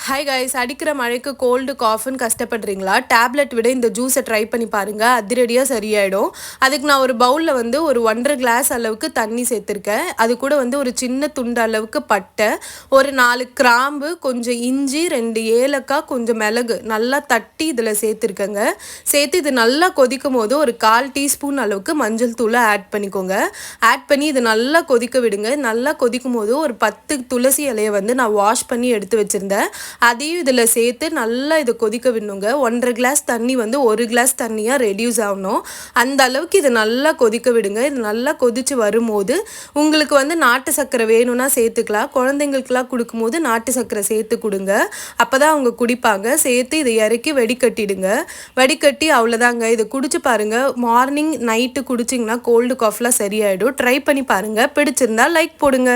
Hi guys, அடிக்கிற மழைக்கு gold காஃப்னு கஷ்டப்படுறீங்களா? Tablet விட இந்த ஜூஸை ட்ரை பண்ணி பாருங்கள், அதிரடியாக சரியாயிடும். அதுக்கு நான் ஒரு பவுலில் வந்து ஒரு 1.5 கிளாஸ் அளவுக்கு தண்ணி சேர்த்துருக்கேன். அது கூட வந்து ஒரு சின்ன துண்டு அளவுக்கு பட்டை, ஒரு 4 கிராம்பு, கொஞ்சம் இஞ்சி, 2 ஏலக்காய், கொஞ்சம் மிளகு நல்லா தட்டி இதில் சேர்த்துருக்கேங்க. சேர்த்து இது நல்லா கொதிக்கும் போது ஒரு 1/4 டீஸ்பூன் அளவுக்கு மஞ்சள் தூளை ஆட் பண்ணிக்கோங்க. ஆட் பண்ணி இது நல்லா கொதிக்க விடுங்க. நல்லா கொதிக்கும் போது ஒரு 10 துளசி இலையை வந்து நான் வாஷ் பண்ணி எடுத்து வச்சுருந்தேன். அதையும் இதில் சேர்த்து நல்லா இதை கொதிக்க விடணுங்க. 1.5 கிளாஸ் தண்ணி வந்து 1 கிளாஸ் தண்ணியாக ரெடியூஸ் ஆகணும். அந்த அளவுக்கு இதை நல்லா கொதிக்க விடுங்க. இது நல்லா கொதித்து வரும்போது உங்களுக்கு வந்து நாட்டு சர்க்கரை வேணும்னா சேர்த்துக்கலாம். குழந்தைங்களுக்குலாம் கொடுக்கும்போது நாட்டு சர்க்கரை சேர்த்து கொடுங்க. அப்போ தான் அவங்க குடிப்பாங்க. சேர்த்து இதை இறக்கி வடிகட்டிடுங்க. வடிகட்டி அவ்வளோதாங்க. இதை குடிச்சு பாருங்கள். மார்னிங் நைட்டு குடிச்சிங்கன்னா கோல்டு காஃப்லாம் சரியாயிடும். ட்ரை பண்ணி பாருங்கள். பிடிச்சிருந்தா லைக் போடுங்க.